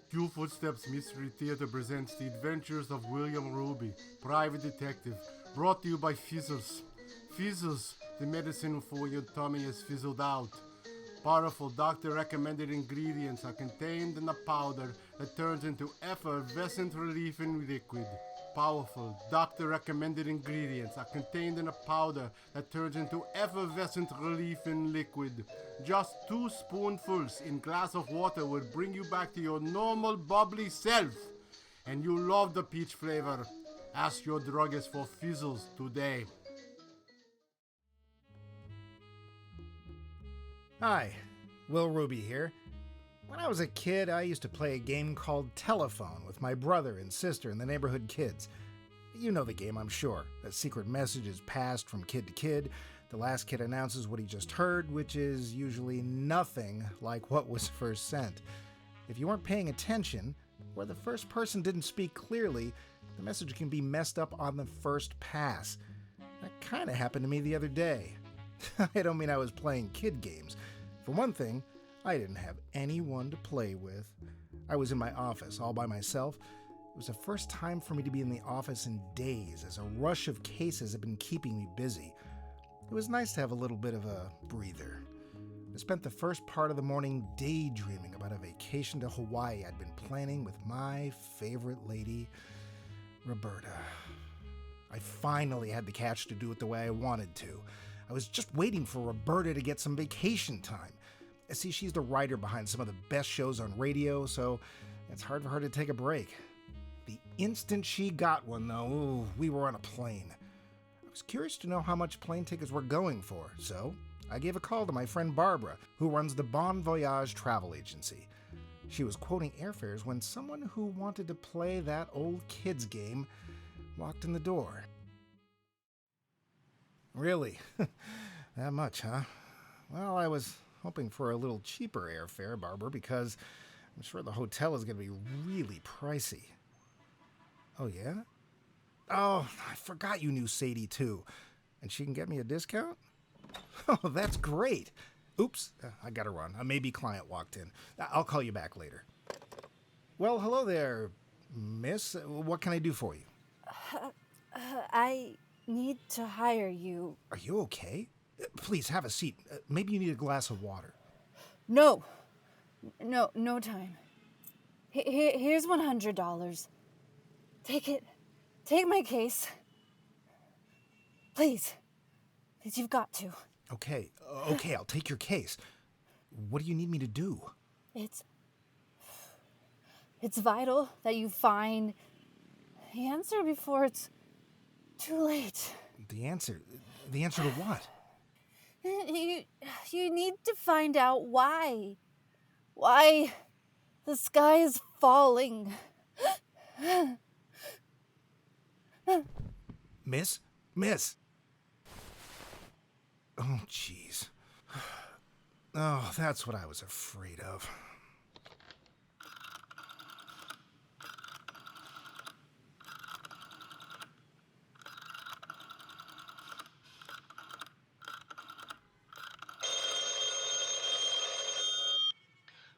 Few Footsteps Mystery Theater presents the adventures of William Ruby, private detective, brought to you by Fizzles. Fizzles, the medicine for your tummy has fizzled out. Powerful doctor-recommended ingredients are contained in a powder that turns into effervescent relief-in liquid. Powerful doctor-recommended ingredients are contained in a powder that turns into effervescent relief-in liquid. Just 2 spoonfuls in glass of water will bring you back to your normal bubbly self. And you love the peach flavor. Ask your druggist for Fizzles today. Hi, Will Ruby here. When I was a kid, I used to play a game called Telephone with my brother and sister and the neighborhood kids. You know the game, I'm sure. A secret message is passed from kid to kid. The last kid announces what he just heard, which is usually nothing like what was first sent. If you weren't paying attention, or the first person didn't speak clearly, the message can be messed up on the first pass. That kind of happened to me the other day. I don't mean I was playing kid games. For one thing, I didn't have anyone to play with. I was in my office all by myself. It was the first time for me to be in the office in days, as a rush of cases had been keeping me busy. It was nice to have a little bit of a breather. I spent the first part of the morning daydreaming about a vacation to Hawaii I'd been planning with my favorite lady, Roberta. I finally had the cash to do it the way I wanted to. I was just waiting for Roberta to get some vacation time. See, she's the writer behind some of the best shows on radio, so it's hard for her to take a break. The instant she got one, though, we were on a plane. I was curious to know how much plane tickets were going for, so I gave a call to my friend Barbara, who runs the Bon Voyage travel agency. She was quoting airfares when someone who wanted to play that old kids game walked in the door. Really? That much, huh? Well, I was hoping for a little cheaper airfare, Barbara, because I'm sure the hotel is going to be really pricey. Oh, yeah? Oh, I forgot you knew Sadie, too. And she can get me a discount? Oh, that's great. Oops, I gotta run. A maybe client walked in. I'll call you back later. Well, hello there, miss. What can I do for you? I need to hire you. Are you okay? Please, have a seat. Maybe you need a glass of water. No time. Here's $100. Take it. Take my case. Please, you've got to. Okay, I'll take your case. What do you need me to do? It's vital that you find the answer before it's too late. The answer to what? You need to find out why the sky is falling. Miss? Oh, jeez. Oh, that's what I was afraid of.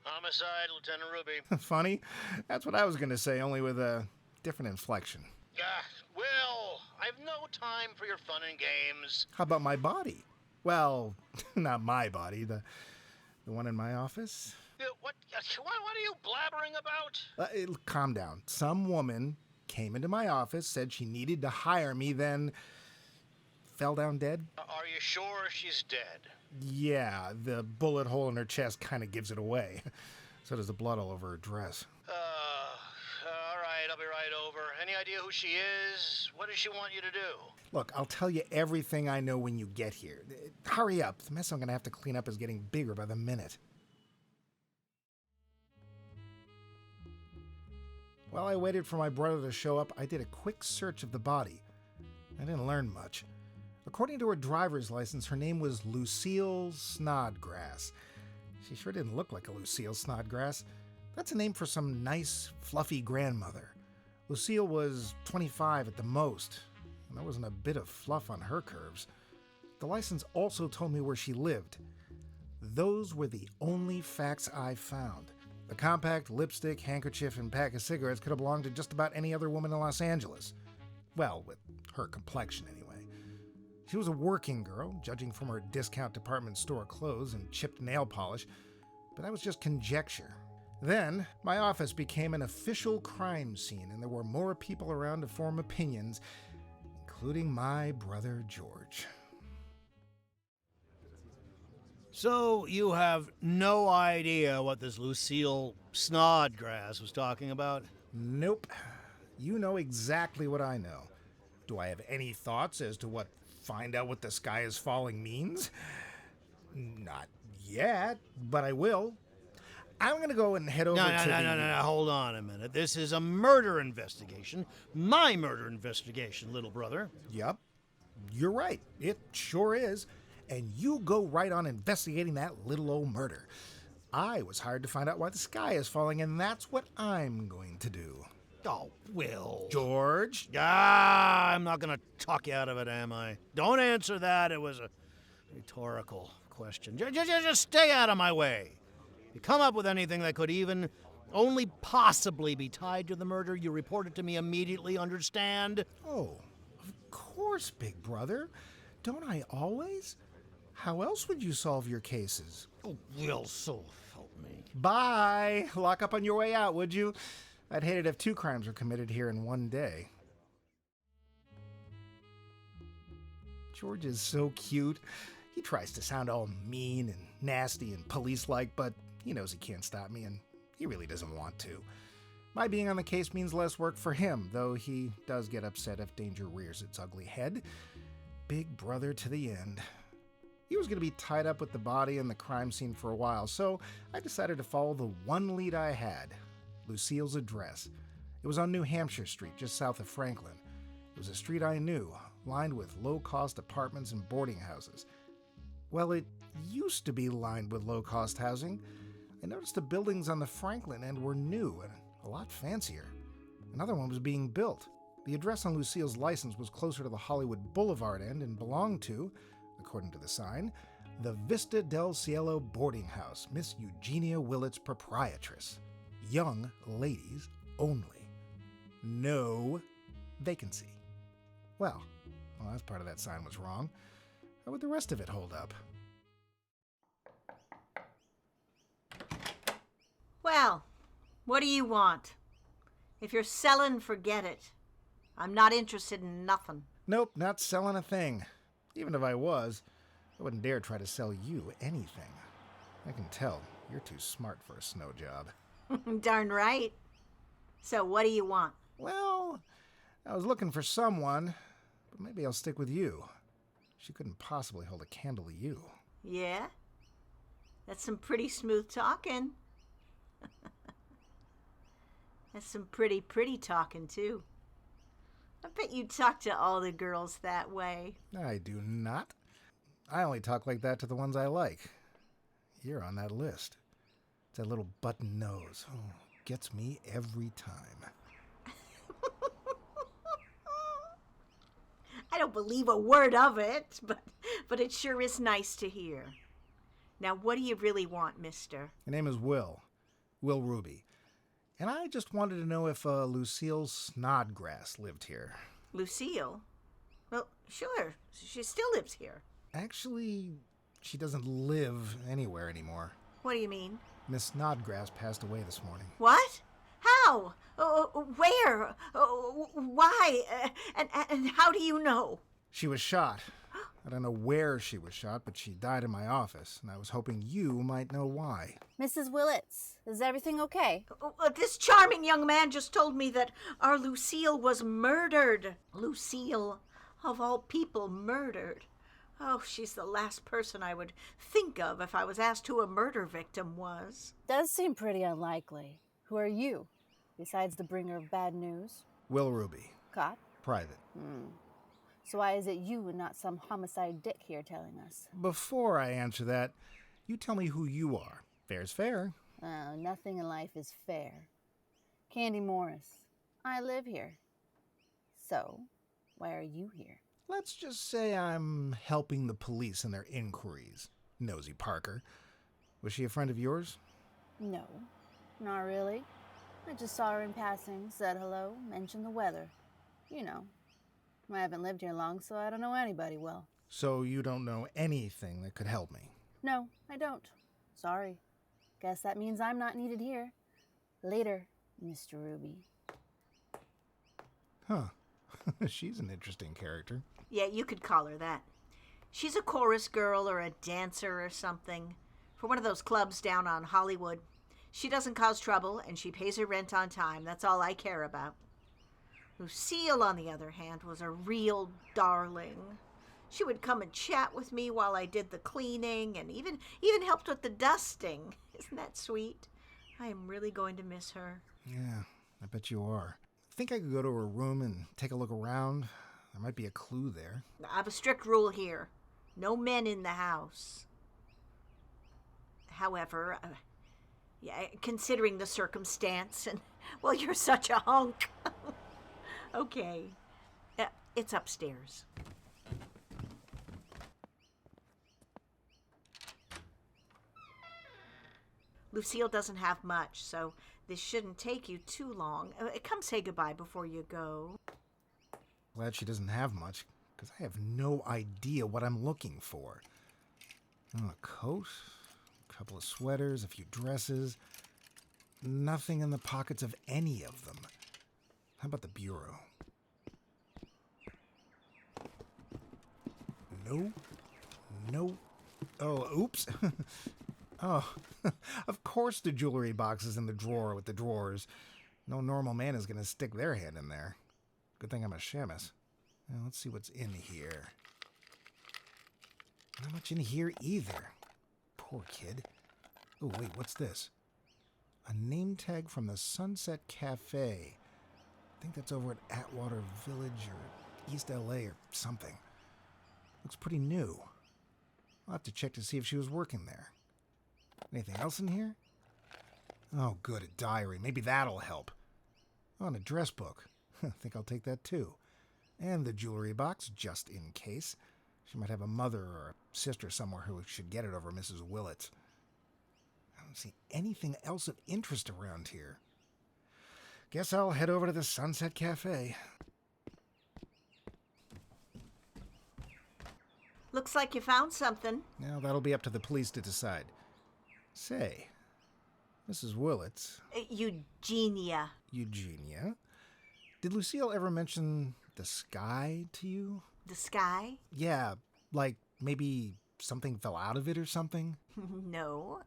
Homicide, Lieutenant Ruby. Funny? That's what I was going to say, only with a different inflection. Well, I've no time for your fun and games. How about my body? Well, not my body, the one in my office. What are you blabbering about? Calm down. Some woman came into my office, said she needed to hire me, then fell down dead. Are you sure she's dead? Yeah, the bullet hole in her chest kind of gives it away. So does the blood all over her dress. All right, I'll be right over. Any idea who she is? What does she want you to do? Look, I'll tell you everything I know when you get here. Hurry up. The mess I'm going to have to clean up is getting bigger by the minute. While I waited for my brother to show up, I did a quick search of the body. I didn't learn much. According to her driver's license, her name was Lucille Snodgrass. She sure didn't look like a Lucille Snodgrass. That's a name for some nice, fluffy grandmother. Lucille was 25 at the most, and there wasn't a bit of fluff on her curves. The license also told me where she lived. Those were the only facts I found. The compact, lipstick, handkerchief, and pack of cigarettes could have belonged to just about any other woman in Los Angeles. Well, with her complexion anyway. She was a working girl, judging from her discount department store clothes and chipped nail polish, but that was just conjecture. Then, my office became an official crime scene, and there were more people around to form opinions, including my brother George. So, you have no idea what this Lucille Snodgrass was talking about? Nope. You know exactly what I know. Do I have any thoughts as to what find out what the sky is falling means? Not yet, but I will. I'm going to go and head over to No, hold on a minute. This is a murder investigation. My murder investigation, little brother. Yep, you're right. It sure is. And you go right on investigating that little old murder. I was hired to find out why the sky is falling, and that's what I'm going to do. Oh, Will. George? I'm not going to talk you out of it, am I? Don't answer that. It was a rhetorical question. Just stay out of my way. If you come up with anything that could even only possibly be tied to the murder, you report it to me immediately, understand? Oh, of course, big brother. Don't I always? How else would you solve your cases? Oh, Will, so help me. Bye. Lock up on your way out, would you? I'd hate it if 2 crimes were committed here in one day. George is so cute. He tries to sound all mean and nasty and police-like, but he knows he can't stop me, and he really doesn't want to. My being on the case means less work for him, though he does get upset if danger rears its ugly head. Big brother to the end. He was going to be tied up with the body in the crime scene for a while, so I decided to follow the one lead I had. Lucille's address. It was on New Hampshire Street, just south of Franklin. It was a street I knew, lined with low-cost apartments and boarding houses. Well, it used to be lined with low-cost housing. I noticed the buildings on the Franklin end were new and a lot fancier. Another one was being built. The address on Lucille's license was closer to the Hollywood Boulevard end and belonged to, according to the sign, the Vista del Cielo boarding house, Miss Eugenia Willetts, proprietress. Young ladies only. No vacancy. Well, that part of that sign was wrong. How would the rest of it hold up? Well, what do you want? If you're selling, forget it. I'm not interested in nothing. Nope, not selling a thing. Even if I was, I wouldn't dare try to sell you anything. I can tell you're too smart for a snow job. Darn right. So what do you want? Well, I was looking for someone, but maybe I'll stick with you. She couldn't possibly hold a candle to you. Yeah? That's some pretty smooth talking. That's some pretty talking, too. I bet you talk to all the girls that way. I do not. I only talk like that to the ones I like. You're on that list. It's that little button nose. Oh, gets me every time. I don't believe a word of it, but it sure is nice to hear. Now, what do you really want, mister? Her name is Will Ruby. And I just wanted to know if Lucille Snodgrass lived here. Lucille? Well, sure. She still lives here. Actually, she doesn't live anywhere anymore. What do you mean? Miss Snodgrass passed away this morning. What? How? Where? Why? And how do you know? She was shot. I don't know where she was shot, but she died in my office, and I was hoping you might know why. Mrs. Willetts, is everything okay? This charming young man just told me that our Lucille was murdered. Lucille, of all people, murdered. Oh, she's the last person I would think of if I was asked who a murder victim was. Does seem pretty unlikely. Who are you, besides the bringer of bad news? Will Ruby. Cop? Private. So why is it you and not some homicide dick here telling us? Before I answer that, you tell me who you are. Fair's fair. Oh, nothing in life is fair. Candy Morris. I live here. So, why are you here? Let's just say I'm helping the police in their inquiries. Nosy Parker. Was she a friend of yours? No. Not really. I just saw her in passing, said hello, mentioned the weather. You know, I haven't lived here long, so I don't know anybody well. So you don't know anything that could help me? No, I don't. Sorry. Guess that means I'm not needed here. Later, Mr. Ruby. Huh. She's an interesting character. Yeah, you could call her that. She's a chorus girl or a dancer or something for one of those clubs down on Hollywood. She doesn't cause trouble, and she pays her rent on time. That's all I care about. Lucille, on the other hand, was a real darling. She would come and chat with me while I did the cleaning and even helped with the dusting. Isn't that sweet? I am really going to miss her. Yeah, I bet you are. Think I could go to her room and take a look around? There might be a clue there. I have a strict rule here. No men in the house. However, considering the circumstance, and, well, you're such a hunk. Okay. It's upstairs. Lucille doesn't have much, so this shouldn't take you too long. Come say goodbye before you go. Glad she doesn't have much, because I have no idea what I'm looking for. Oh, a coat, a couple of sweaters, a few dresses. Nothing in the pockets of any of them. How about the bureau? No. No. Oh, oops. Oh, of course the jewelry box is in the drawer with the drawers. No normal man is going to stick their hand in there. Good thing I'm a shamus. Now, let's see what's in here. Not much in here either. Poor kid. Oh, wait, what's this? A name tag from the Sunset Cafe. I think that's over at Atwater Village or East LA or something. Looks pretty new. I'll have to check to see if she was working there. Anything else in here? Oh, good, a diary. Maybe that'll help. Oh, and a dress book. I think I'll take that too. And the jewelry box, just in case. She might have a mother or a sister somewhere who should get it over Mrs. Willetts. I don't see anything else of interest around here. Guess I'll head over to the Sunset Cafe. Looks like you found something. Now, that'll be up to the police to decide. Say, Mrs. Willetts. Eugenia. Eugenia? Did Lucille ever mention the sky to you? The sky? Yeah, like maybe something fell out of it or something? No.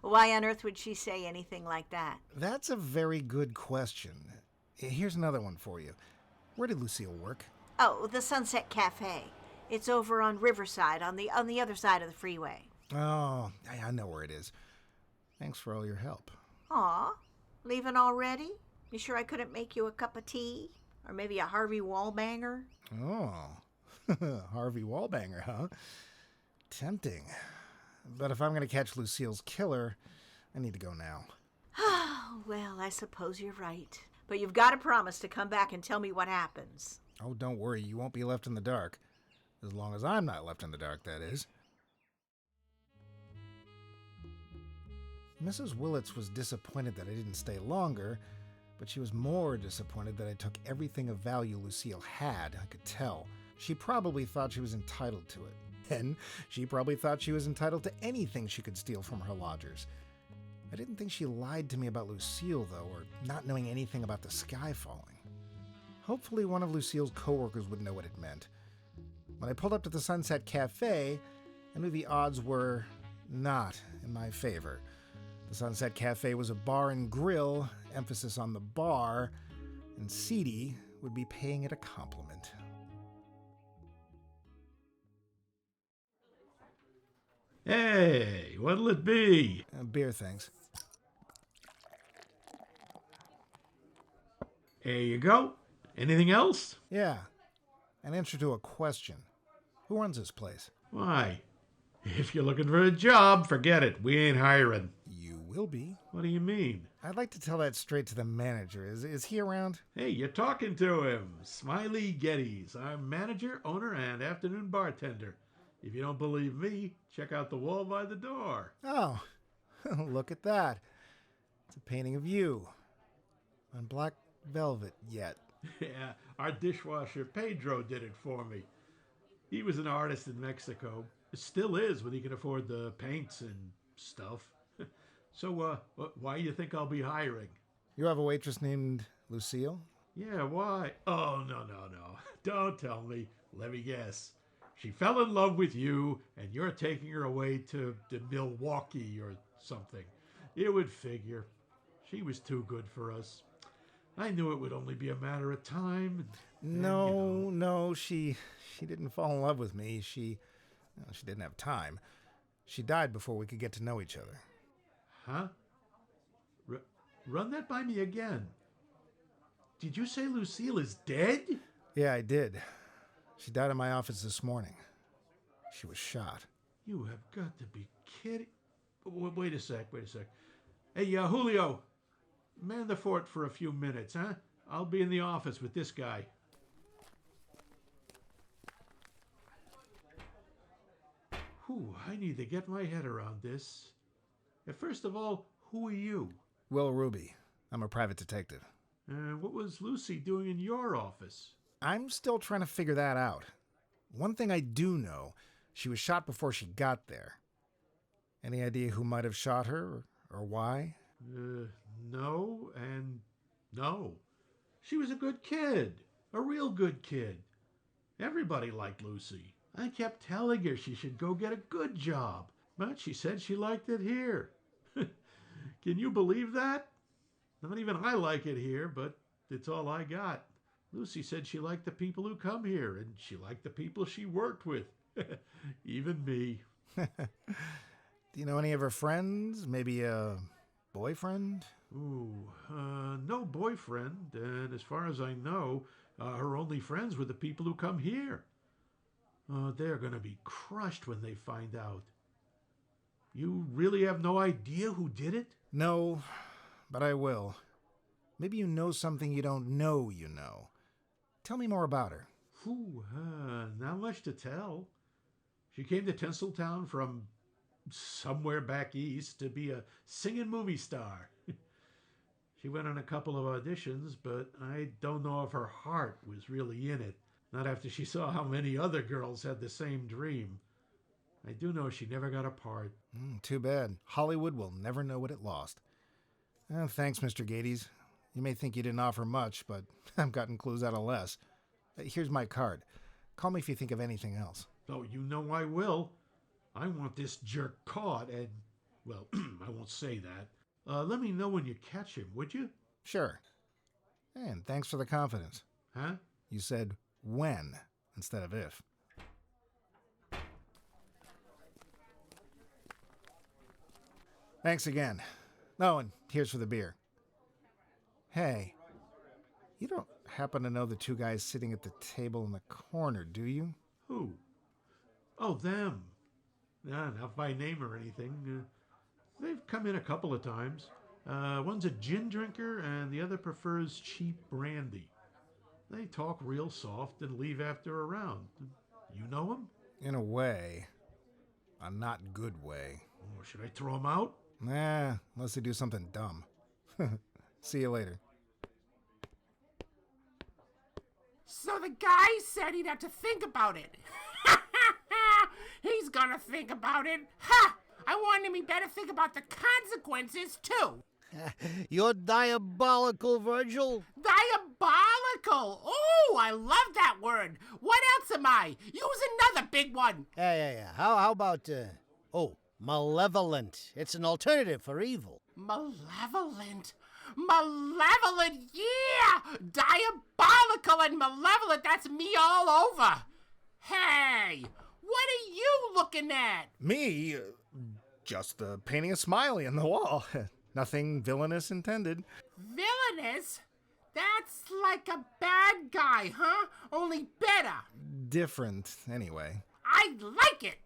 Why on earth would she say anything like that? That's a very good question. Here's another one for you. Where did Lucille work? Oh, the Sunset Cafe. It's over on Riverside, on the other side of the freeway. Oh, I know where it is. Thanks for all your help. Aw, leaving already? You sure I couldn't make you a cup of tea? Or maybe a Harvey Wallbanger? Oh, Harvey Wallbanger, huh? Tempting. But if I'm going to catch Lucille's killer, I need to go now. Well, I suppose you're right. But you've got to promise to come back and tell me what happens. Oh, don't worry. You won't be left in the dark. As long as I'm not left in the dark, that is. Mrs. Willetts was disappointed that I didn't stay longer, but she was more disappointed that I took everything of value Lucille had. I could tell. She probably thought she was entitled to it. And she probably thought she was entitled to anything she could steal from her lodgers. I didn't think she lied to me about Lucille, though, or not knowing anything about the sky falling. Hopefully one of Lucille's coworkers would know what it meant. When I pulled up to the Sunset Cafe, I knew the odds were not in my favor. The Sunset Cafe was a bar and grill, emphasis on the bar, and Seedy would be paying it a compliment. Hey, what'll it be? Beer, thanks. There you go. Anything else? Yeah, an answer to a question. Who runs this place? Why? If you're looking for a job, forget it. We ain't hiring. You will be. What do you mean? I'd like to tell that straight to the manager. Is he around? Hey, you're talking to him. Smiley Geddes. I'm manager, owner, and afternoon bartender. If you don't believe me, check out the wall by the door. Oh, look at that. It's a painting of you on black velvet yet. Yeah, our dishwasher Pedro did it for me. He was an artist in Mexico. Still is when he can afford the paints and stuff. So, why do you think I'll be hiring? You have a waitress named Lucille? Yeah, why? Oh, no. Don't tell me. Let me guess. She fell in love with you, and you're taking her away to Milwaukee or something. It would figure. She was too good for us. I knew it would only be a matter of time. No, she didn't fall in love with me. She didn't have time. She died before we could get to know each other. Huh? Run that by me again. Did you say Lucille is dead? Yeah, I did. She died in my office this morning. She was shot. You have got to be kidding. Wait a sec. Hey, Julio, man the fort for a few minutes, huh? I'll be in the office with this guy. Whew, I need to get my head around this. First of all, who are you? Will Ruby. I'm a private detective. What was Lucy doing in your office? I'm still trying to figure that out. One thing I do know, she was shot before she got there. Any idea who might have shot her or why? No and no. She was a good kid. A real good kid. Everybody liked Lucy. I kept telling her she should go get a good job, but she said she liked it here. Can you believe that? Not even I like it here, but it's all I got. Lucy said she liked the people who come here, and she liked the people she worked with. Even me. Do you know any of her friends? Maybe a boyfriend? No boyfriend, and as far as I know, her only friends were the people who come here. They're going to be crushed when they find out. You really have no idea who did it? No, but I will. Maybe you know something you don't know you know. Tell me more about her. Not much to tell. She came to Tinseltown from somewhere back east to be a singing movie star. She went on a couple of auditions, but I don't know if her heart was really in it. Not after she saw how many other girls had the same dream. I do know she never got a part. Too bad. Hollywood will never know what it lost. Thanks, Mr. Gades. You may think you didn't offer much, but I've gotten clues out of less. Here's my card. Call me if you think of anything else. Oh, you know I will. I want this jerk caught and, well, I won't say that. Let me know when you catch him, would you? Sure. And thanks for the confidence. Huh? You said when instead of if. Thanks again. Oh, and here's for the beer. Hey, you don't happen to know the two guys sitting at the table in the corner, do you? Who? Oh, them. Nah, not by name or anything. They've come in a couple of times. One's a gin drinker and the other prefers cheap brandy. They talk real soft and leave after a round. You know them? In a way. A not good way. Oh, should I throw them out? Nah, unless they do something dumb. See you later. So the guy said he'd have to think about it. He's gonna think about it. Ha! I warned him he better think about the consequences, too. You're diabolical, Virgil. Diabolical! Oh, I love that word. What else am I? Use another big one. Yeah. How about, malevolent. It's an alternative for evil. Malevolent. Malevolent, yeah! Diabolical and malevolent, that's me all over. Hey, what are you looking at? Me? Just painting a smiley on the wall. Nothing villainous intended. Villainous? That's like a bad guy, huh? Only better. Different, anyway. I like it.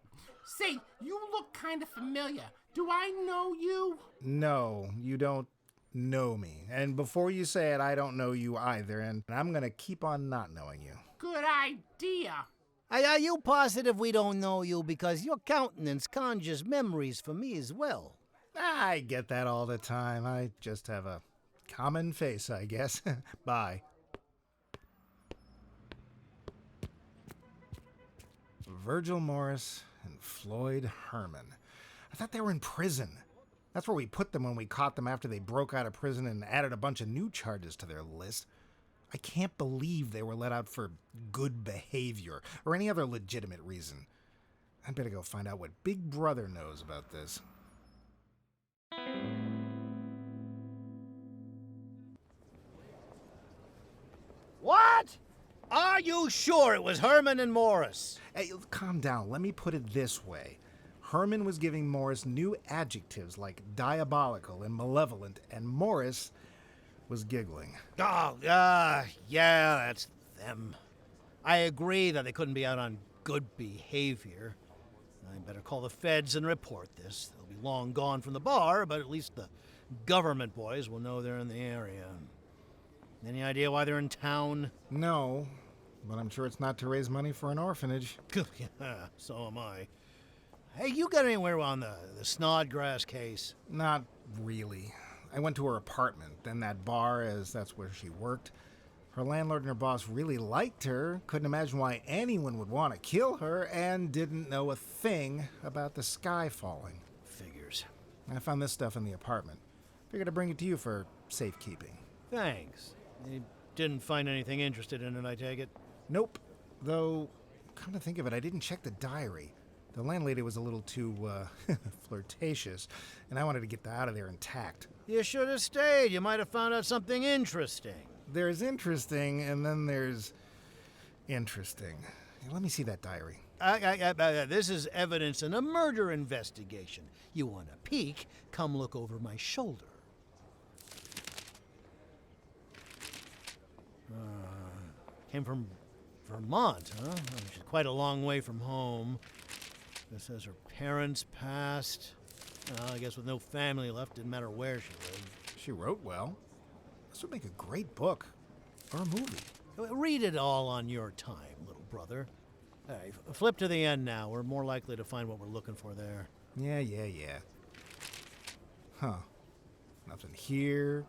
Say, you look kind of familiar. Do I know you? No, you don't know me. And before you say it, I don't know you either, and I'm gonna keep on not knowing you. Good idea. Are you positive we don't know you? Because your countenance conjures memories for me as well. I get that all the time. I just have a common face, I guess. Bye. Virgil Morris and Floyd Herman. I thought they were in prison. That's where we put them when we caught them after they broke out of prison and added a bunch of new charges to their list. I can't believe they were let out for good behavior or any other legitimate reason. I'd better go find out what Big Brother knows about this. What? Are you sure it was Herman and Morris? Hey, calm down. Let me put it this way. Herman was giving Morris new adjectives like diabolical and malevolent, and Morris was giggling. Oh, yeah, that's them. I agree that they couldn't be out on good behavior. I better call the feds and report this. They'll be long gone from the bar, but at least the government boys will know they're in the area. Any idea why they're in town? No, but I'm sure it's not to raise money for an orphanage. Yeah, so am I. Hey, you got anywhere on the Snodgrass case? Not really. I went to her apartment, then that bar, as that's where she worked. Her landlord and her boss really liked her, couldn't imagine why anyone would want to kill her, and didn't know a thing about the sky falling. Figures. I found this stuff in the apartment. Figured I'd bring it to you for safekeeping. Thanks. You didn't find anything interested in it, I take it? Nope. Though, come to think of it, I didn't check the diary. The landlady was a little too, flirtatious, and I wanted to get that out of there intact. You should have stayed. You might have found out something interesting. There's interesting, and then there's interesting. Hey, let me see that diary. This is evidence in a murder investigation. You want a peek? Come look over my shoulder. Came from Vermont, huh? Which is quite a long way from home. This says her parents passed. I guess with no family left, didn't matter where she lived. She wrote well. This would make a great book. Or a movie. Read it all on your time, little brother. All right, flip to the end now. We're more likely to find what we're looking for there. Yeah. Huh. Nothing here.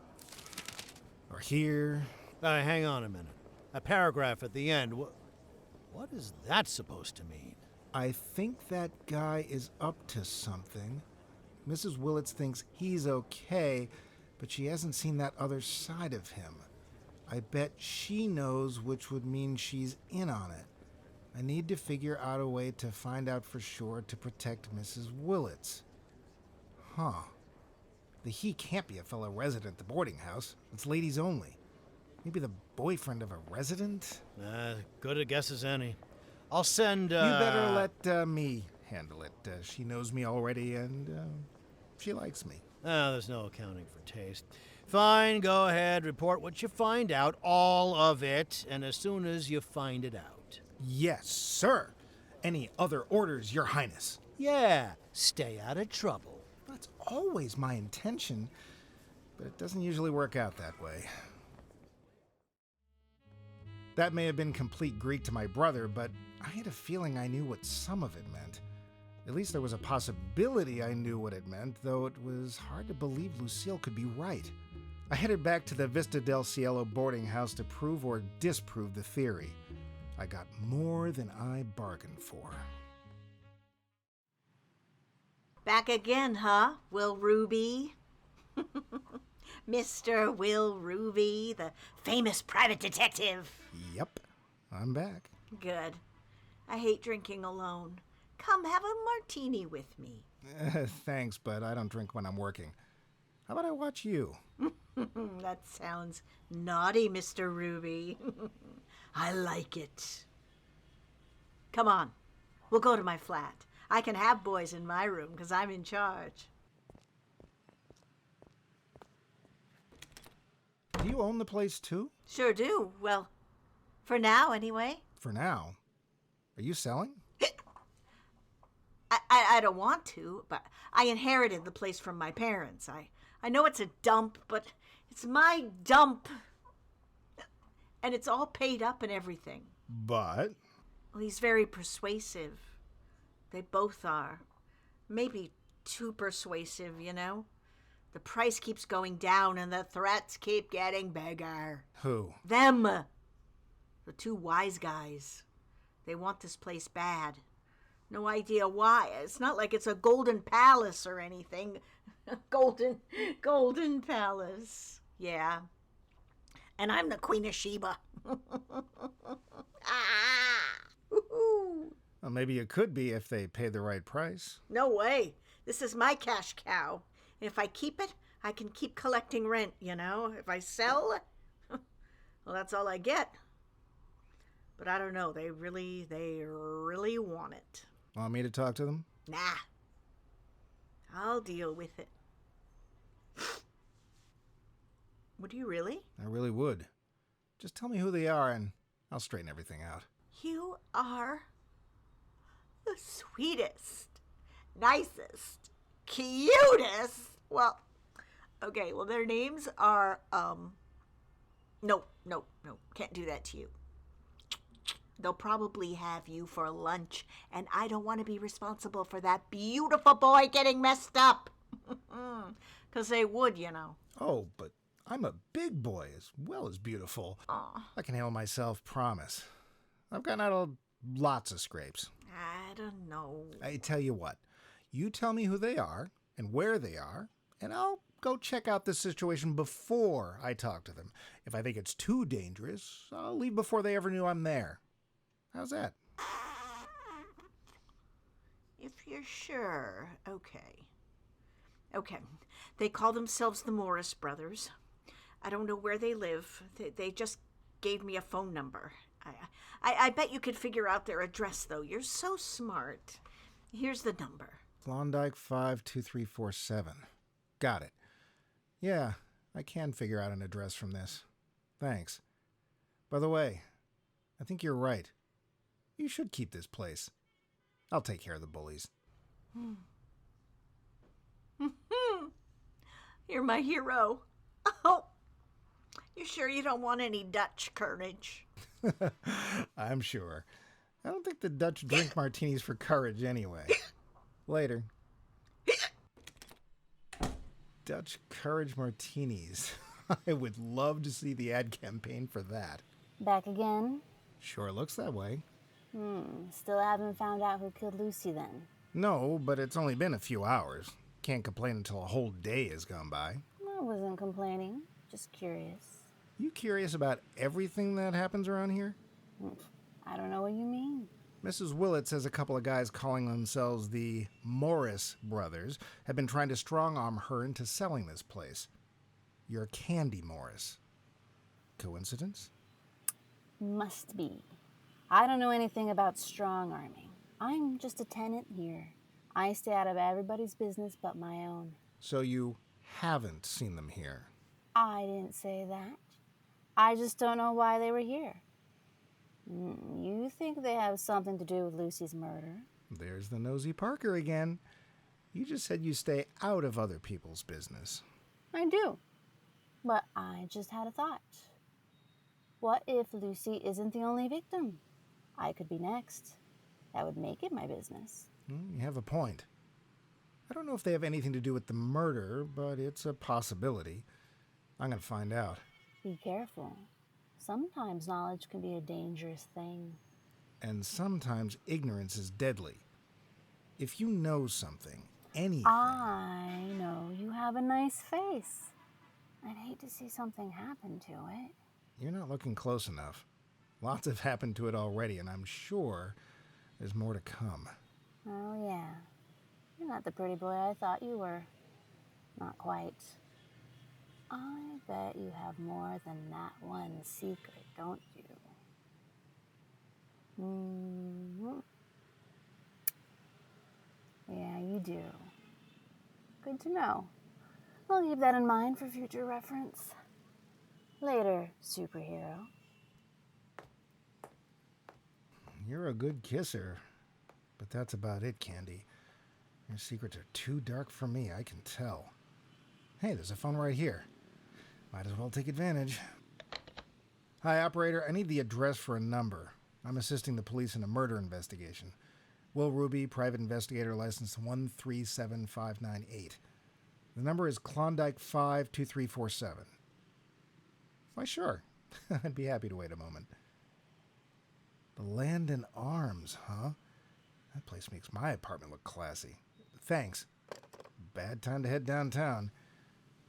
Or here. Hang on a minute. A paragraph at the end. What is that supposed to mean? I think that guy is up to something. Mrs. Willetts thinks he's okay, but she hasn't seen that other side of him. I bet she knows, which would mean she's in on it. I need to figure out a way to find out for sure to protect Mrs. Willetts. Huh. The he can't be a fellow resident at the boarding house. It's ladies only. Maybe the boyfriend of a resident? Good a guess as any. I'll send, You better let me handle it. She knows me already, and she likes me. There's no accounting for taste. Fine, go ahead, report what you find out, all of it, and as soon as you find it out. Yes, sir. Any other orders, Your Highness? Yeah, stay out of trouble. That's always my intention, but it doesn't usually work out that way. That may have been complete Greek to my brother, but I had a feeling I knew what some of it meant. At least there was a possibility I knew what it meant, though it was hard to believe Lucille could be right. I headed back to the Vista del Cielo boarding house to prove or disprove the theory. I got more than I bargained for. Back again, huh, Will Ruby? Mr. Will Ruby, the famous private detective. Yep, I'm back. Good. I hate drinking alone. Come have a martini with me. Thanks, but I don't drink when I'm working. How about I watch you? That sounds naughty, Mr. Ruby. I like it. Come on, we'll go to my flat. I can have boys in my room because I'm in charge. Do you own the place too? Sure do. Well, for now anyway. For now. Are you selling? I don't want to, but I inherited the place from my parents. I know it's a dump, but it's my dump. And it's all paid up and everything. But? Well, he's very persuasive. They both are. Maybe too persuasive, you know? The price keeps going down and the threats keep getting bigger. Who? Them. The two wise guys. They want this place bad. No idea why. It's not like it's a golden palace or anything. golden palace. Yeah. And I'm the Queen of Sheba. Well, maybe it could be if they pay the right price. No way. This is my cash cow. And if I keep it, I can keep collecting rent, you know? If I sell, well, that's all I get. But I don't know. They really want it. Want me to talk to them? Nah. I'll deal with it. Would you really? I really would. Just tell me who they are and I'll straighten everything out. You are the sweetest, nicest, cutest. Well, okay, well, their names are, no, can't do that to you. They'll probably have you for lunch, and I don't want to be responsible for that beautiful boy getting messed up. 'Cause they would, you know. Oh, but I'm a big boy as well as beautiful. Aw. I can handle myself, promise. I've gotten out of lots of scrapes. I don't know. I tell you what, you tell me who they are and where they are, and I'll go check out this situation before I talk to them. If I think it's too dangerous, I'll leave before they ever knew I'm there. How's that? If you're sure, okay. Okay, they call themselves the Morris Brothers. I don't know where they live. They just gave me a phone number. I bet you could figure out their address, though. You're so smart. Here's the number. Klondike 52347. Got it. Yeah, I can figure out an address from this. Thanks. By the way, I think you're right. You should keep this place. I'll take care of the bullies. You're my hero. Oh, you sure you don't want any Dutch courage? I'm sure. I don't think the Dutch drink martinis for courage anyway. Later. Dutch courage martinis. I would love to see the ad campaign for that. Back again? Sure looks that way. Still haven't found out who killed Lucy then. No, but it's only been a few hours. Can't complain until a whole day has gone by. I wasn't complaining, just curious. You curious about everything that happens around here? I don't know what you mean. Mrs. Willetts says a couple of guys calling themselves the Morris Brothers have been trying to strong-arm her into selling this place. You're Candy Morris. Coincidence? Must be. I don't know anything about strong-arming. I'm just a tenant here. I stay out of everybody's business but my own. So you haven't seen them here? I didn't say that. I just don't know why they were here. You think they have something to do with Lucy's murder? There's the nosy Parker again. You just said you stay out of other people's business. I do. But I just had a thought. What if Lucy isn't the only victim? I could be next. That would make it my business. You have a point. I don't know if they have anything to do with the murder, but it's a possibility. I'm going to find out. Be careful. Sometimes knowledge can be a dangerous thing. And sometimes ignorance is deadly. If you know something, anything... I know you have a nice face. I'd hate to see something happen to it. You're not looking close enough. Lots have happened to it already, and I'm sure there's more to come. Oh, yeah. You're not the pretty boy I thought you were. Not quite. I bet you have more than that one secret, don't you? Yeah, you do. Good to know. I'll keep that in mind for future reference. Later, superhero. You're a good kisser, but that's about it, Candy. Your secrets are too dark for me, I can tell. Hey, there's a phone right here. Might as well take advantage. Hi, operator. I need the address for a number. I'm assisting the police in a murder investigation. Will Ruby, private investigator, license 137598. The number is Klondike 52347. Why, sure. I'd be happy to wait a moment. The Land and Arms, huh? That place makes my apartment look classy. Thanks. Bad time to head downtown.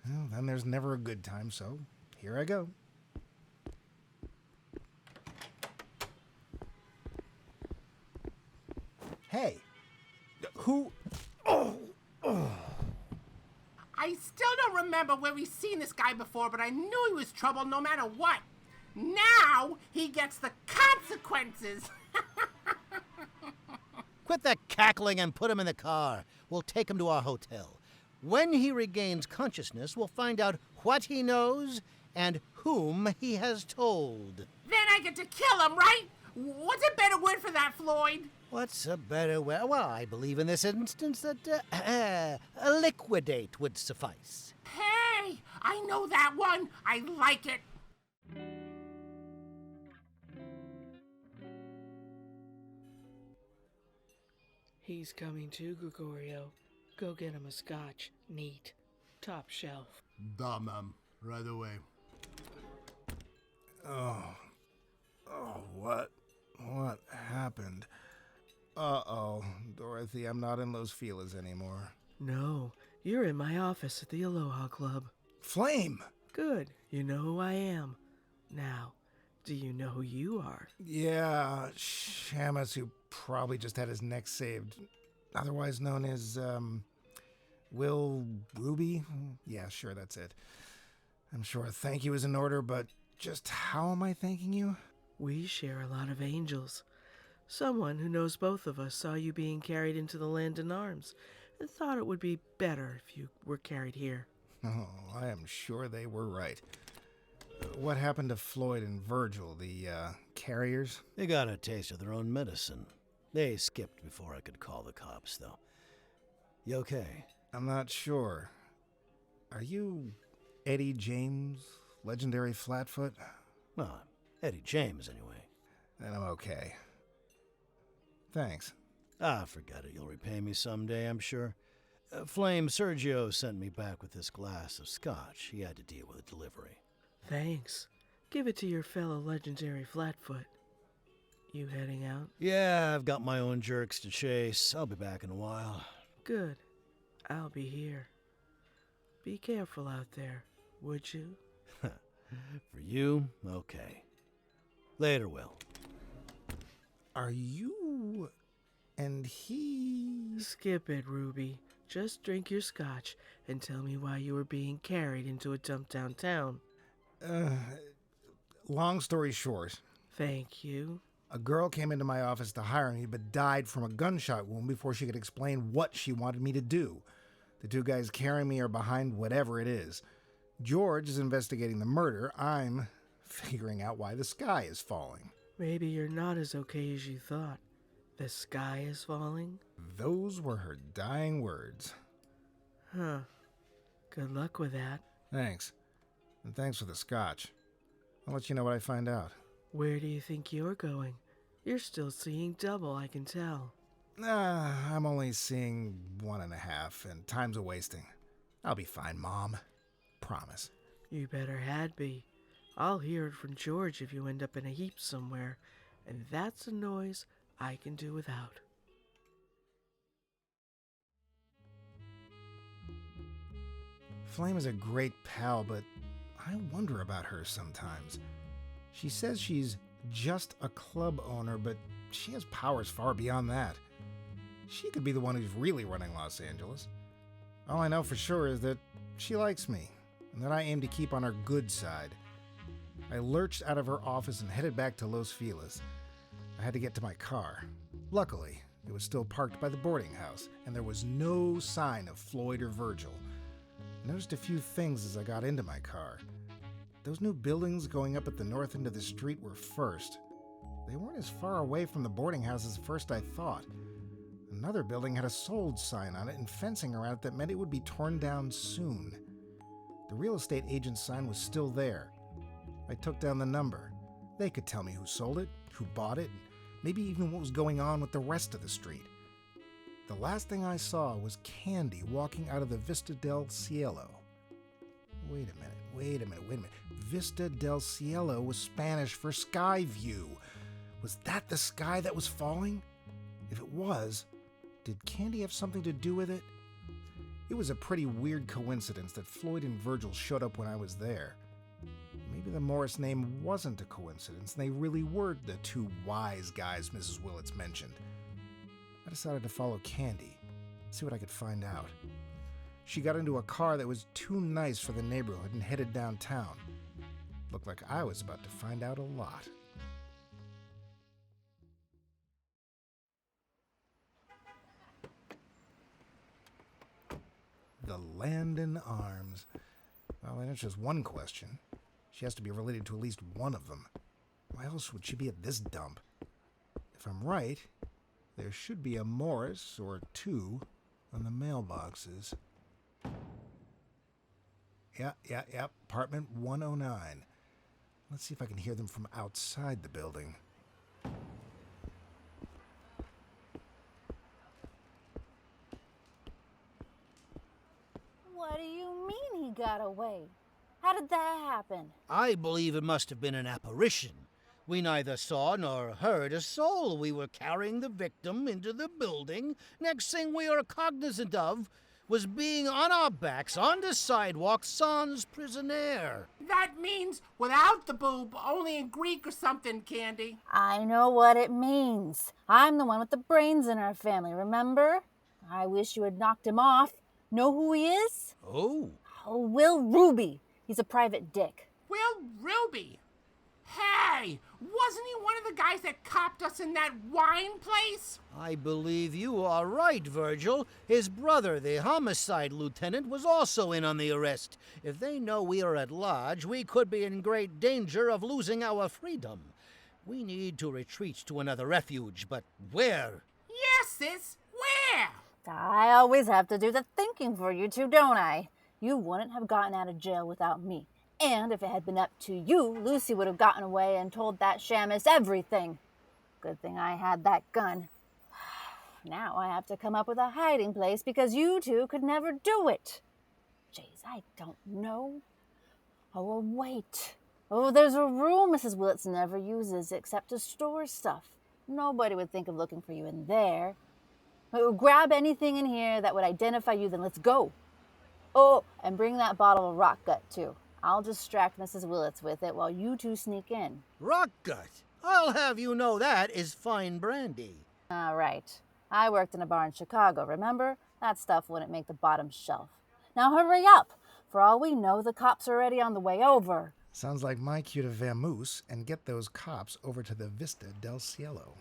Well, then there's never a good time, so here I go. Hey, who? I still don't remember where we've seen this guy before, but I knew he was trouble no matter what. Now he gets the consequences. Quit that cackling and put him in the car. We'll take him to our hotel. When he regains consciousness, we'll find out what he knows and whom he has told. Then I get to kill him, right? What's a better word for that, Floyd? What's a better way? Well, I believe in this instance that liquidate would suffice. Hey, I know that one. I like it. He's coming too, Gregorio. Go get him a scotch. Neat. Top shelf. Da, ma'am. Right away. Oh, what happened? Uh-oh, Dorothy, I'm not in Los Feliz anymore. No, you're in my office at the Aloha Club. Flame! Good, you know who I am. Now, do you know who you are? Yeah, Shamus, who probably just had his neck saved. Otherwise known as, Will Ruby? Yeah, sure, that's it. I'm sure a thank you is in order, but just how am I thanking you? We share a lot of angels. Someone who knows both of us saw you being carried into the Land and Arms and thought it would be better if you were carried here. Oh, I am sure they were right. What happened to Floyd and Virgil, the, carriers? They got a taste of their own medicine. They skipped before I could call the cops, though. You okay? I'm not sure. Are you Eddie James, legendary Flatfoot? Well, Eddie James, anyway. Then I'm okay. Thanks. Forget it. You'll repay me someday, I'm sure. Flame, Sergio sent me back with this glass of scotch. He had to deal with the delivery. Thanks. Give it to your fellow legendary Flatfoot. You heading out? Yeah, I've got my own jerks to chase. I'll be back in a while. Good. I'll be here. Be careful out there, would you? For you, okay. Later, Will. Are you... and he... Skip it, Ruby. Just drink your scotch and tell me why you were being carried into a dump downtown. Long story short. Thank you. A girl came into my office to hire me but died from a gunshot wound before she could explain what she wanted me to do. The two guys carrying me are behind whatever it is. George is investigating the murder. I'm figuring out why the sky is falling. Maybe you're not as okay as you thought. The sky is falling? Those were her dying words. Huh. Good luck with that. Thanks. And thanks for the scotch. I'll let you know what I find out. Where do you think you're going? You're still seeing double, I can tell. I'm only seeing 1.5, and time's a wasting. I'll be fine, Mom. Promise. You better had be. I'll hear it from George if you end up in a heap somewhere, and that's a noise I can do without. Flame is a great pal, but I wonder about her sometimes. She says she's just a club owner, but she has powers far beyond that. She could be the one who's really running Los Angeles. All I know for sure is that she likes me, and that I aim to keep on her good side. I lurched out of her office and headed back to Los Feliz. I had to get to my car. Luckily, it was still parked by the boarding house, and there was no sign of Floyd or Virgil. I noticed a few things as I got into my car. Those new buildings going up at the north end of the street were first. They weren't as far away from the boarding house as first I thought. Another building had a sold sign on it and fencing around it that meant it would be torn down soon. The real estate agent's sign was still there. I took down the number. They could tell me who sold it, who bought it, and maybe even what was going on with the rest of the street. The last thing I saw was Candy walking out of the Vista del Cielo. Wait a minute. Vista del Cielo was Spanish for sky view. Was that the sky that was falling? If it was, did Candy have something to do with it? It was a pretty weird coincidence that Floyd and Virgil showed up when I was there. Maybe the Morris name wasn't a coincidence, and they really were the two wise guys Mrs. Willetts mentioned. I decided to follow Candy, see what I could find out. She got into a car that was too nice for the neighborhood and headed downtown. Looked like I was about to find out a lot. The Landon Arms. Well, that's just one question. She has to be related to at least one of them. Why else would she be at this dump? If I'm right, there should be a Morris or two on the mailboxes. Yeah, apartment 109. Let's see if I can hear them from outside the building. What do you mean he got away? How did that happen? I believe it must have been an apparition. We neither saw nor heard a soul. We were carrying the victim into the building. Next thing we are cognizant of was being on our backs on the sidewalk sans prisoner. That means without the boob, only in Greek or something, Candy. I know what it means. I'm the one with the brains in our family, remember? I wish you had knocked him off. Know who he is? Oh. Oh, Will Ruby. He's a private dick. Will Ruby? Hey, wasn't he one of the guys that copped us in that wine place? I believe you are right, Virgil. His brother, the homicide lieutenant, was also in on the arrest. If they know we are at large, we could be in great danger of losing our freedom. We need to retreat to another refuge, but where? Yes, sis, where? I always have to do the thinking for you two, don't I? You wouldn't have gotten out of jail without me. And if it had been up to you, Lucy would have gotten away and told that shamus everything. Good thing I had that gun. Now I have to come up with a hiding place because you two could never do it. Jeez, I don't know. Oh, wait. Oh, there's a room Mrs. Willetts never uses except to store stuff. Nobody would think of looking for you in there. Grab anything in here that would identify you, then let's go. Oh, and bring that bottle of rock gut, too. I'll distract Mrs. Willetts with it while you two sneak in. Rock gut. I'll have you know that is fine brandy. All right. I worked in a bar in Chicago, remember? That stuff wouldn't make the bottom shelf. Now hurry up. For all we know, the cops are already on the way over. Sounds like my cue to vamoose and get those cops over to the Vista del Cielo.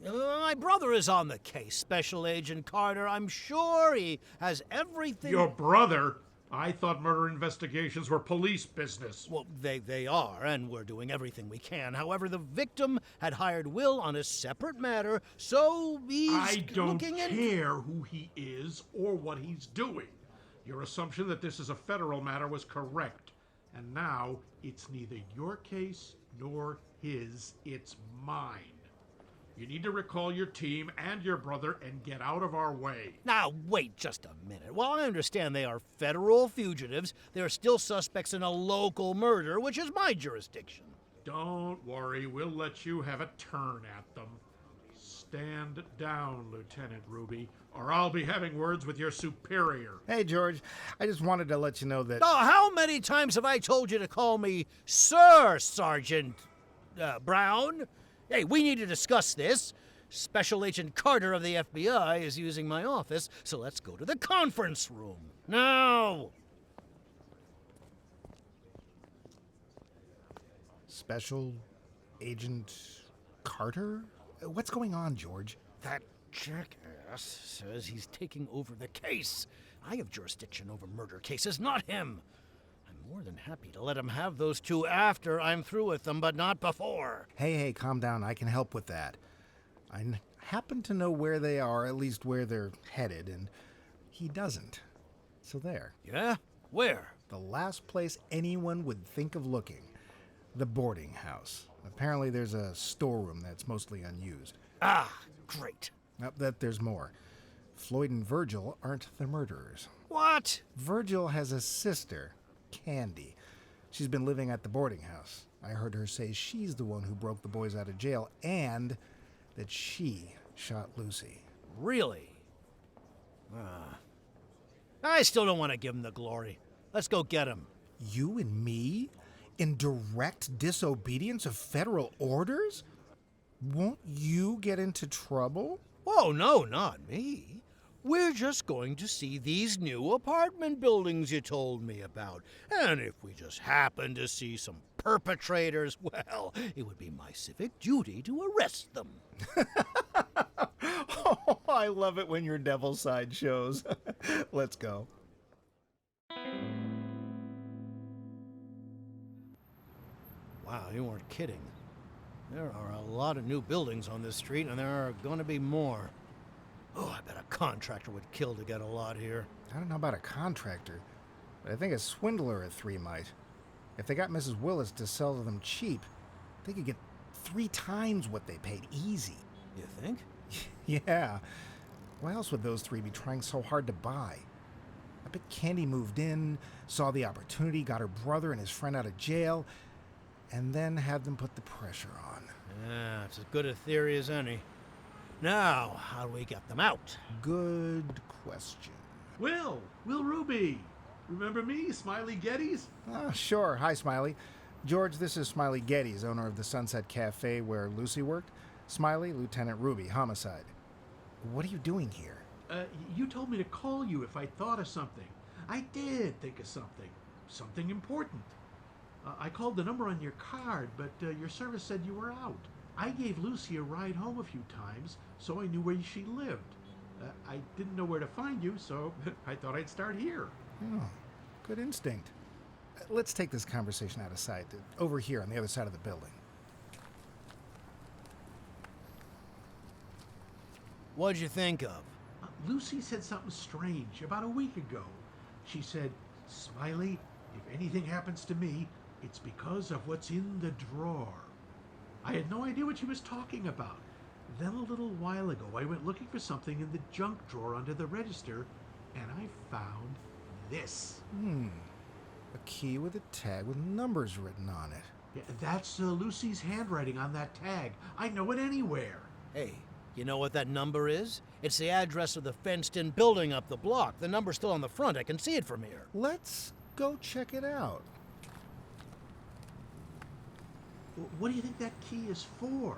My brother is on the case, Special Agent Carter. I'm sure he has everything... Your brother? I thought murder investigations were police business. Well, they are, and we're doing everything we can. However, the victim had hired Will on a separate matter, so he's I don't looking care who he is or what he's doing. Your assumption that this is a federal matter was correct. And now, it's neither your case nor his, it's mine. You need to recall your team and your brother and get out of our way. Now, wait just a minute. While I understand they are federal fugitives, they are still suspects in a local murder, which is my jurisdiction. Don't worry, we'll let you have a turn at them. Stand down, Lieutenant Ruby, or I'll be having words with your superior. Hey, George, I just wanted to let you know that... Oh, how many times have I told you to call me Sir Sergeant Brown? Hey, we need to discuss this. Special Agent Carter of the FBI is using my office, so let's go to the conference room. Now! Special Agent Carter? What's going on, George? That jackass says he's taking over the case. I have jurisdiction over murder cases, not him. I'm more than happy to let him have those two after I'm through with them, but not before. Hey, calm down. I can help with that. I happen to know where they are, at least where they're headed, and he doesn't. So there. Yeah? Where? The last place anyone would think of looking. The boarding house. Apparently there's a storeroom that's mostly unused. Ah, great. That there's more. Floyd and Virgil aren't the murderers. What? Virgil has a sister, Candy. She's been living at the boarding house. I heard her say she's the one who broke the boys out of jail and that she shot Lucy. Really? I still don't want to give him the glory. Let's go get him. You and me? In direct disobedience of federal orders? Won't you get into trouble? Oh, no, not me. We're just going to see these new apartment buildings you told me about. And if we just happen to see some perpetrators, well, it would be my civic duty to arrest them. Oh, I love it when your devil side shows. Let's go. Wow, you weren't kidding. There are a lot of new buildings on this street, and there are going to be more. Oh, I bet a contractor would kill to get a lot here. I don't know about a contractor, but I think a swindler or three might. If they got Mrs. Willetts to sell to them cheap, they could get 3 times what they paid easy. You think? Yeah. Why else would those 3 be trying so hard to buy? I bet Candy moved in, saw the opportunity, got her brother and his friend out of jail, and then had them put the pressure on. Yeah, it's as good a theory as any. Now, how do we get them out? Good question. Will Ruby. Remember me, Smiley Geddes? Oh, sure. Hi, Smiley. George, this is Smiley Geddes, owner of the Sunset Cafe where Lucy worked. Smiley, Lieutenant Ruby, homicide. What are you doing here? You told me to call you if I thought of something. I did think of something. Something important. I called the number on your card, but your service said you were out. I gave Lucy a ride home a few times, so I knew where she lived. I didn't know where to find you, so I thought I'd start here. Oh, good instinct. Let's take this conversation out of sight, over here on the other side of the building. What'd you think of? Lucy said something strange about a week ago. She said, Smiley, if anything happens to me, it's because of what's in the drawer. I had no idea what she was talking about. Then a little while ago, I went looking for something in the junk drawer under the register, and I found this. A key with a tag with numbers written on it. Yeah, that's Lucy's handwriting on that tag. I know it anywhere. Hey, you know what that number is? It's the address of the fenced-in building up the block. The number's still on the front. I can see it from here. Let's go check it out. What do you think that key is for?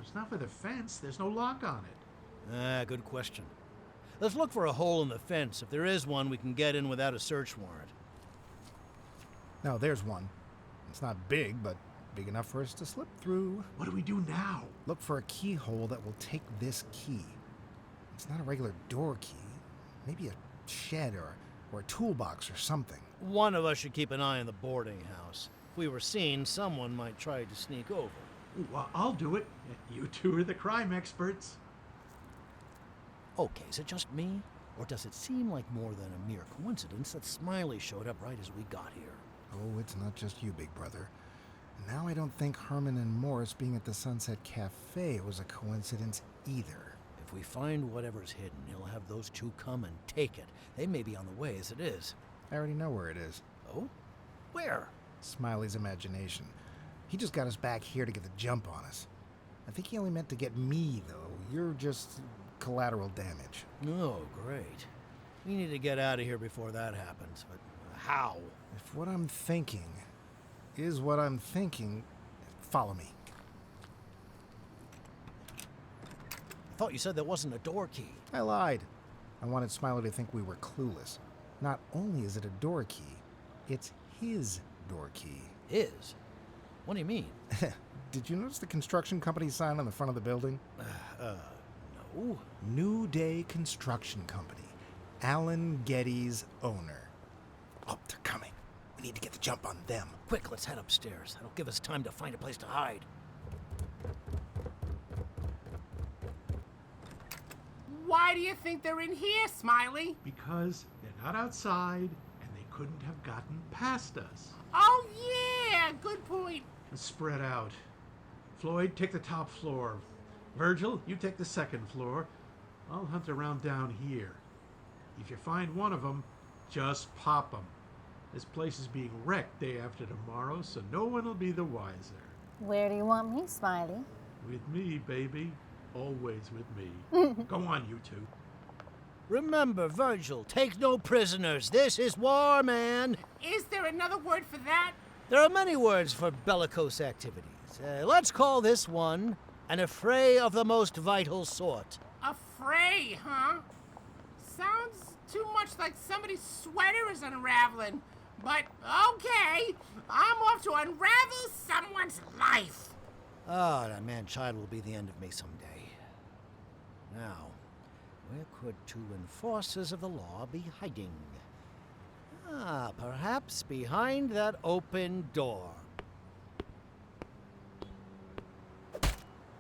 It's not for the fence. There's no lock on it. Good question. Let's look for a hole in the fence. If there is one, we can get in without a search warrant. No, there's one. It's not big, but big enough for us to slip through. What do we do now? Look for a keyhole that will take this key. It's not a regular door key. Maybe a shed or a toolbox or something. One of us should keep an eye on the boarding house. If we were seen, someone might try to sneak over. Well, I'll do it. You two are the crime experts. Okay, is it just me? Or does it seem like more than a mere coincidence that Smiley showed up right as we got here? Oh, it's not just you, big brother. Now I don't think Herman and Morris being at the Sunset Cafe was a coincidence either. If we find whatever's hidden, he'll have those 2 come and take it. They may be on the way as it is. I already know where it is. Oh? Where? Smiley's imagination. He just got us back here to get the jump on us. I think he only meant to get me, though. You're just collateral damage. Oh, great. We need to get out of here before that happens, but how? If what I'm thinking is what I'm thinking, follow me. I thought you said there wasn't a door key. I lied. I wanted Smiley to think we were clueless. Not only is it a door key, it's his door key. His? What do you mean? Did you notice the construction company sign on the front of the building? No. New Day Construction Company. Alan Geddes, owner. Oh, they're coming. We need to get the jump on them. Quick, let's head upstairs. That'll give us time to find a place to hide. Why do you think they're in here, Smiley? Because they're not outside, and they couldn't have gotten past us. Oh, yeah, good point. Let's spread out. Floyd, take the top floor. Virgil, you take the second floor. I'll hunt around down here. If you find one of them, just pop them. This place is being wrecked day after tomorrow, so no one will be the wiser. Where do you want me, Smiley? With me, baby. Always with me. Go on, you two. Remember, Virgil, take no prisoners. This is war, man. Is there another word for that? There are many words for bellicose activities. Let's call this one an affray of the most vital sort. A fray, huh? Sounds too much like somebody's sweater is unraveling. But okay, I'm off to unravel someone's life. Ah, that man-child will be the end of me someday. Now, where could two enforcers of the law be hiding? Ah, perhaps behind that open door.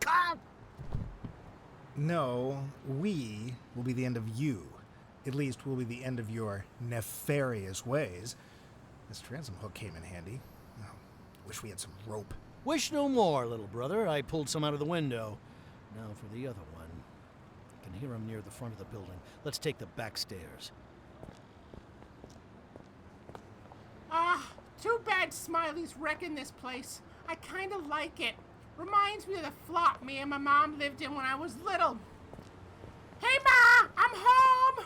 Ah! No, we will be the end of you. At least we'll be the end of your nefarious ways. This transom hook came in handy. Oh, wish we had some rope. Wish no more, little brother. I pulled some out of the window. Now for the other one. I can hear him near the front of the building. Let's take the back stairs. Too bad Smiley's wrecking this place. I kind of like it. Reminds me of the flop me and my mom lived in when I was little. Hey, Ma! I'm home!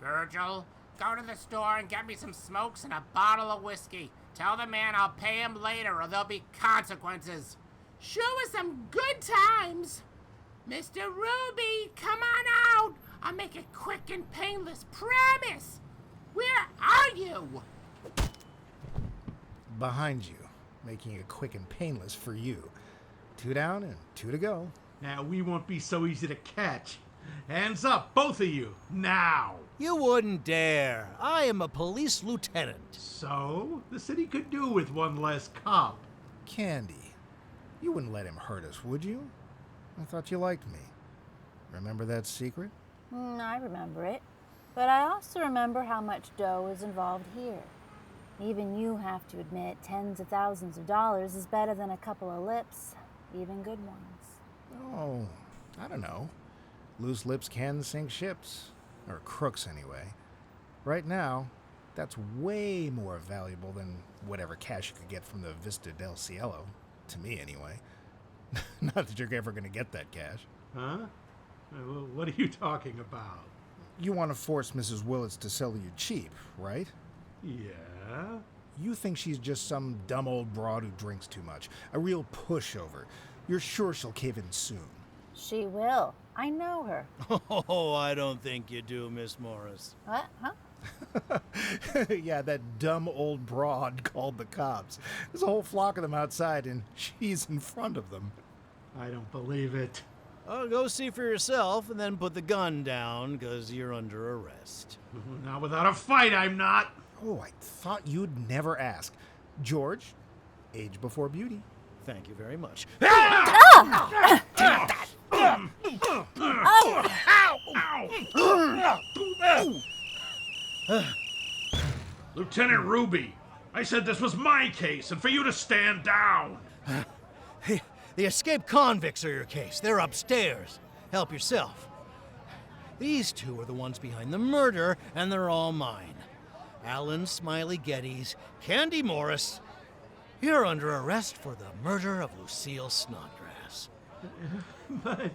Virgil, go to the store and get me some smokes and a bottle of whiskey. Tell the man I'll pay him later or there'll be consequences. Sure was some good times. Mr. Ruby, come on out. I'll make it quick and painless, promise. Where are you? Behind you, making it quick and painless for you. 2 down and 2 to go. Now, we won't be so easy to catch. Hands up, both of you, now! You wouldn't dare. I am a police lieutenant. So, the city could do with one less cop. Candy, you wouldn't let him hurt us, would you? I thought you liked me. Remember that secret? I remember it. But I also remember how much dough is involved here. Even you have to admit tens of thousands of dollars is better than a couple of lips, even good ones. Oh, I don't know. Loose lips can sink ships. Or crooks, anyway. Right now, that's way more valuable than whatever cash you could get from the Vista del Cielo. To me, anyway. Not that you're ever going to get that cash. Huh? Well, what are you talking about? You want to force Mrs. Willetts to sell you cheap, right? Yeah? You think she's just some dumb old broad who drinks too much. A real pushover. You're sure she'll cave in soon. She will. I know her. Oh, I don't think you do, Miss Morris. What? Huh? Yeah, that dumb old broad called the cops. There's a whole flock of them outside, and she's in front of them. I don't believe it. Oh, go see for yourself and then put the gun down, because you're under arrest. Not without a fight, I'm not. Oh, I thought you'd never ask. George, age before beauty. Thank you very much. Lieutenant Ruby, I said this was my case and for you to stand down. The escaped convicts are your case. They're upstairs. Help yourself. These two are the ones behind the murder, and they're all mine. Alan Smiley Geddes, Candy Morris. You're under arrest for the murder of Lucille Snodgrass. But...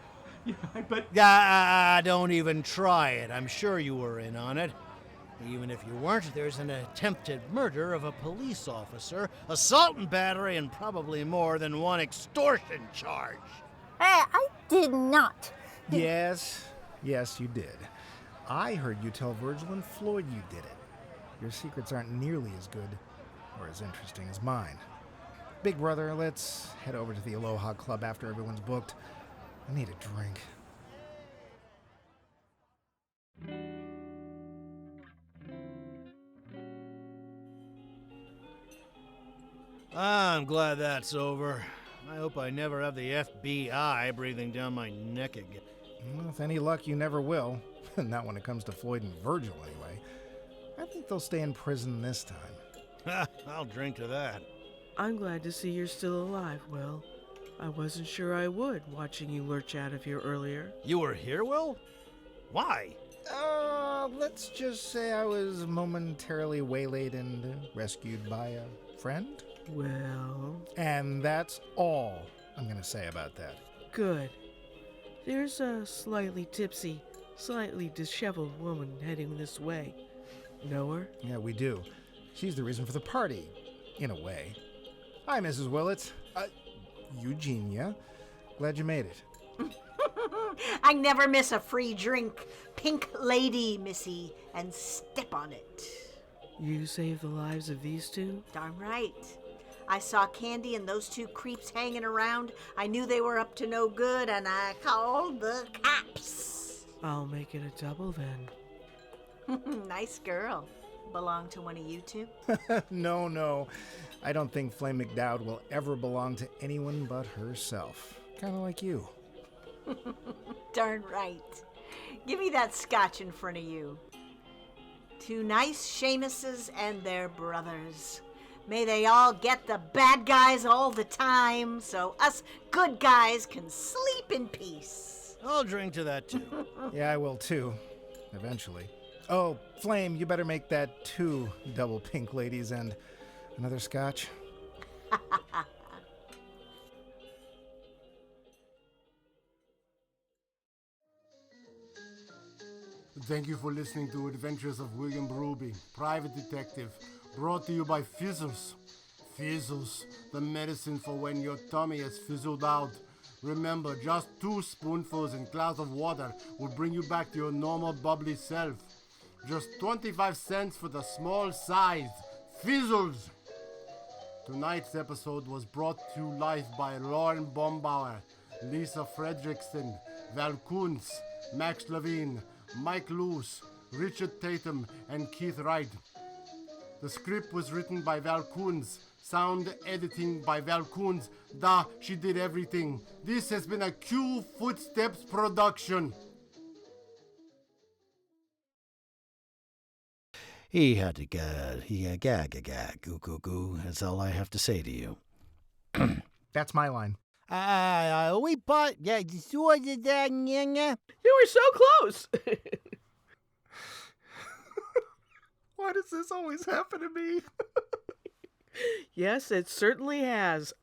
Don't even try it. I'm sure you were in on it. Even if you weren't, there's an attempted murder of a police officer, assault and battery, and probably more than one extortion charge. Hey, I did not. Yes, you did. I heard you tell Virgil and Floyd you did it. Your secrets aren't nearly as good or as interesting as mine. Big brother, let's head over to the Aloha Club after everyone's booked. I need a drink. I'm glad that's over. I hope I never have the FBI breathing down my neck again. Well, with any luck, you never will. Not when it comes to Floyd and Virgil, anyway. I think they'll stay in prison this time. I'll drink to that. I'm glad to see you're still alive, Will. I wasn't sure I would, watching you lurch out of here earlier. You were here, Will? Why? Let's just say I was momentarily waylaid and rescued by a friend. Well... And that's all I'm gonna say about that. Good. There's a slightly tipsy, slightly disheveled woman heading this way. Know her? Yeah, we do. She's the reason for the party, in a way. Hi, Mrs. Willetts. Eugenia. Glad you made it. I never miss a free drink. Pink lady, missy, and step on it. You saved the lives of these two? Darn right. I saw Candy and those two creeps hanging around. I knew they were up to no good, and I called the cops. I'll make it a double then. Nice girl. Belong to one of you two? No. I don't think Flame McDowd will ever belong to anyone but herself. Kind of like you. Darn right. Give me that scotch in front of you. Two nice Seamuses and their brothers. May they all get the bad guys all the time, so us good guys can sleep in peace. I'll drink to that, too. Yeah, I will too. Eventually. Oh, Flame, you better make that 2 double pink ladies and another scotch. Thank you for listening to Adventures of William Ruby, Private Detective, brought to you by Fizzles. Fizzles, the medicine for when your tummy has fizzled out. Remember, just 2 spoonfuls in a glass of water will bring you back to your normal bubbly self. Just 25 cents for the small size. Fizzles! Tonight's episode was brought to life by Lauren Baumbauer, Lisa Fredrickson, Val Kuhns, Max Levine, Mike Luce, Richard Tatum, and Keith Wright. The script was written by Val Kuhns, sound editing by Val Kuhns. She did everything. This has been a Q Footsteps production. He had to goo goo goo. That's all I have to say to you. That's my line. We bought, You were so close! Why does this always happen to me? Yes, it certainly has.